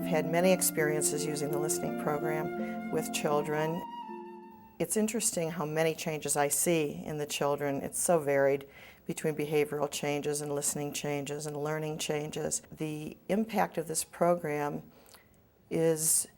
I've had many experiences using the listening program with children. It's interesting how many changes I see in the children. It's so varied between behavioral changes and listening changes and learning changes. The impact of this program is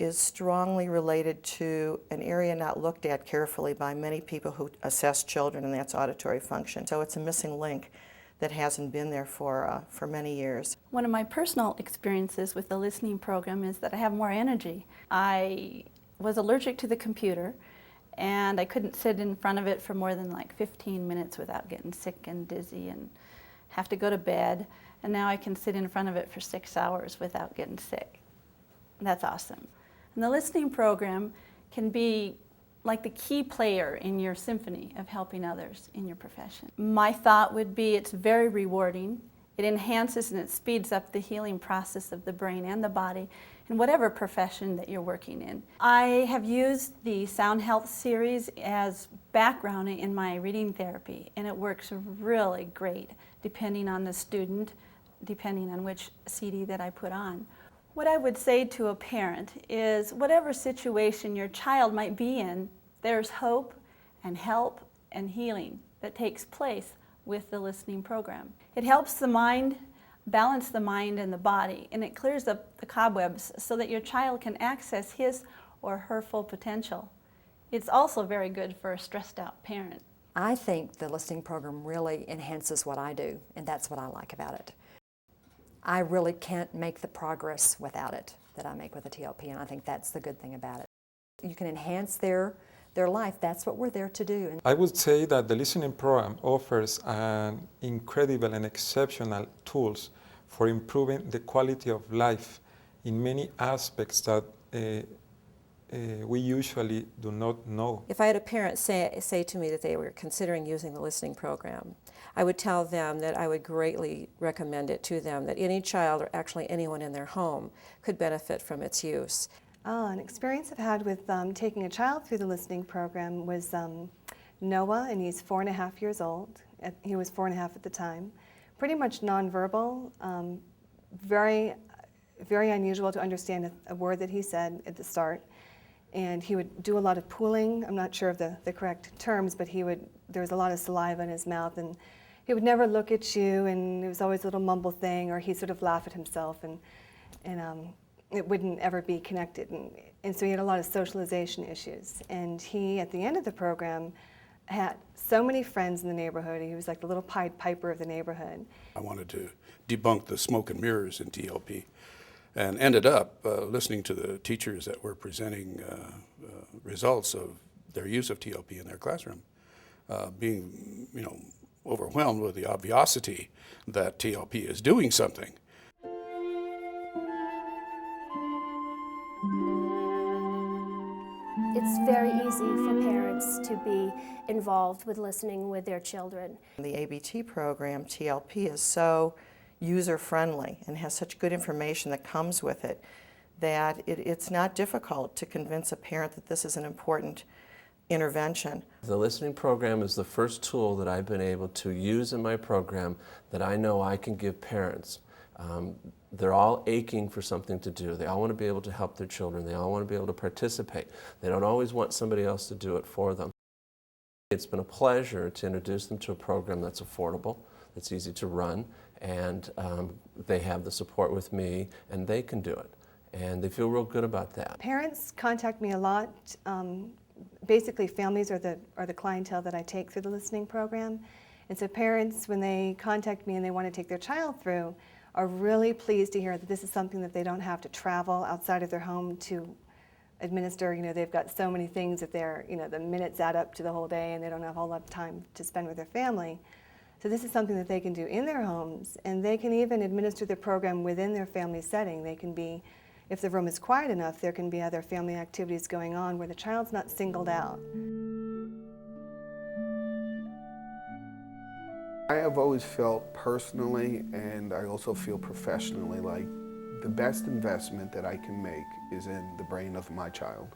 strongly related to an area not looked at carefully by many people who assess children, and that's auditory function. So it's a missing link that hasn't been there for many years. One of my personal experiences with the listening program is that I have more energy. I was allergic to the computer, and I couldn't sit in front of it for more than like 15 minutes without getting sick and dizzy and have to go to bed. And now I can sit in front of it for 6 hours without getting sick. That's awesome. And the listening program can be like the key player in your symphony of helping others in your profession. My thought would be it's very rewarding. It enhances and it speeds up the healing process of the brain and the body in whatever profession that you're working in. I have used the Sound Health series as background in my reading therapy, and it works really great depending on the student, depending on which CD that I put on. What I would say to a parent is whatever situation your child might be in, there's hope and help and healing that takes place with the listening program. It helps the mind, balance the mind and the body, and it clears up the cobwebs so that your child can access his or her full potential. It's also very good for a stressed out parent. I think the listening program really enhances what I do, and that's what I like about it. I really can't make the progress without it that I make with the TLP, and I think that's the good thing about it. You can enhance their life. That's what we're there to do. I would say that the listening program offers an incredible and exceptional tools for improving the quality of life in many aspects that we usually do not know. If I had a parent say to me that they were considering using the listening program, I would tell them that I would greatly recommend it to them, that any child or actually anyone in their home could benefit from its use. An experience I've had with taking a child through the listening program was Noah, and he's 4.5 years old. He was 4.5 at the time. Pretty much nonverbal, very unusual to understand a word that he said at the start. And he would do a lot of pooling. I'm not sure of the correct terms, but there was a lot of saliva in his mouth, and he would never look at you, and it was always a little mumble thing, or he'd sort of laugh at himself, and it wouldn't ever be connected. And so he had a lot of socialization issues. And he, at the end of the program, had so many friends in the neighborhood. He was like the little Pied Piper of the neighborhood. I wanted to debunk the smoke and mirrors in TLP, and ended up listening to the teachers that were presenting results of their use of TLP in their classroom, being overwhelmed with the obviosity that TLP is doing something. It's very easy for parents to be involved with listening with their children. The ABT program, TLP, is so user-friendly and has such good information that comes with it that it's not difficult to convince a parent that this is an important intervention. The listening program is the first tool that I've been able to use in my program that I know I can give parents. They're all aching for something to do. They all want to be able to help their children. They all want to be able to participate. They don't always want somebody else to do it for them. It's been a pleasure to introduce them to a program that's affordable, that's easy to run, and they have the support with me, and they can do it. And they feel real good about that. Parents contact me a lot. Basically, families are the clientele that I take through the listening program. And so parents, when they contact me and they want to take their child through, are really pleased to hear that this is something that they don't have to travel outside of their home to administer. They've got so many things that the minutes add up to the whole day, and they don't have a whole lot of time to spend with their family. So this is something that they can do in their homes, and they can even administer the program within their family setting. They can be, if the room is quiet enough, there can be other family activities going on where the child's not singled out. I have always felt personally, and I also feel professionally, like the best investment that I can make is in the brain of my child.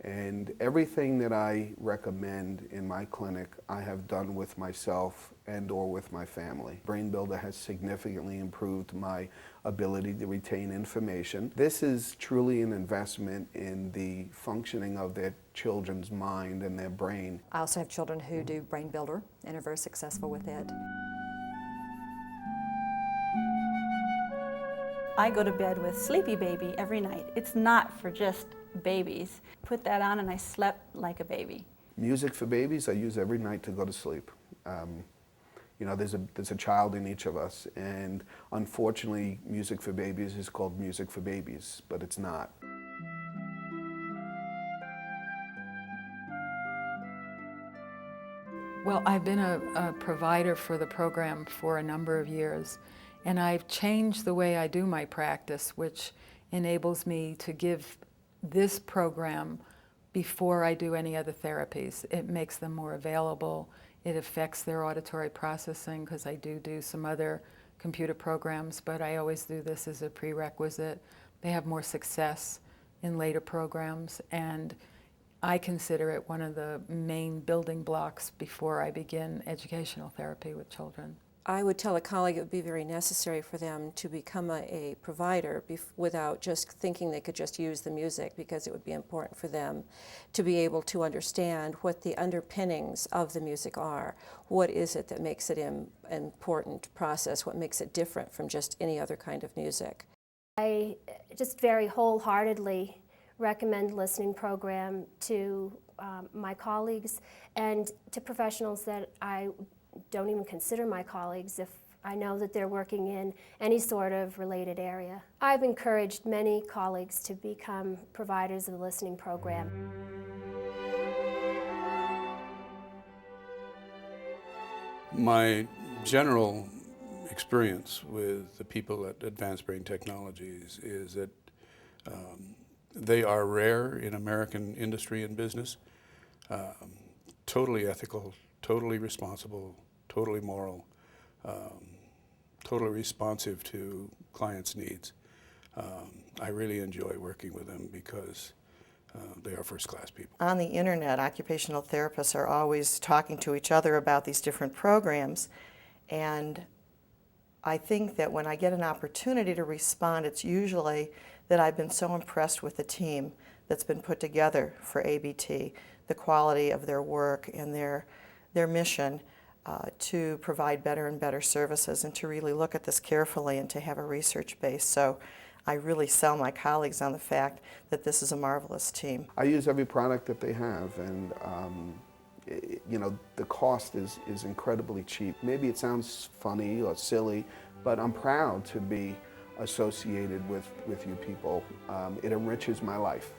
And everything that I recommend in my clinic, I have done with myself and or with my family. Brain Builder has significantly improved my ability to retain information. This is truly an investment in the functioning of their children's mind and their brain. I also have children who do Brain Builder and are very successful with it. I go to bed with Sleepy Baby every night. It's not for just babies. Put that on and I slept like a baby. Music for babies I use every night to go to sleep. You know, there's a child in each of us, and unfortunately Music for Babies is called Music for Babies, but it's not. Well, I've been a provider for the program for a number of years, and I've changed the way I do my practice, which enables me to give this program before I do any other therapies. It makes them more available. It affects their auditory processing, because I do some other computer programs, but I always do this as a prerequisite. They have more success in later programs, and I consider it one of the main building blocks before I begin educational therapy with children. I would tell a colleague it would be very necessary for them to become a provider without just thinking they could just use the music, because it would be important for them to be able to understand what the underpinnings of the music are. What is it that makes it an important process? What makes it different from just any other kind of music? I just very wholeheartedly recommend listening program to my colleagues and to professionals that I don't even consider my colleagues if I know that they're working in any sort of related area. I've encouraged many colleagues to become providers of the listening program. My general experience with the people at Advanced Brain Technologies is that they are rare in American industry and business, totally ethical, totally responsible, totally moral, totally responsive to clients' needs. I really enjoy working with them because they are first-class people. On the internet, occupational therapists are always talking to each other about these different programs, and I think that when I get an opportunity to respond, it's usually that I've been so impressed with the team that's been put together for ABT, the quality of their work and their mission to provide better and better services, and to really look at this carefully and to have a research base. So I really sell my colleagues on the fact that this is a marvelous team. I use every product that they have, and you know, the cost is incredibly cheap. Maybe it sounds funny or silly, but I'm proud to be associated with you people. It enriches my life.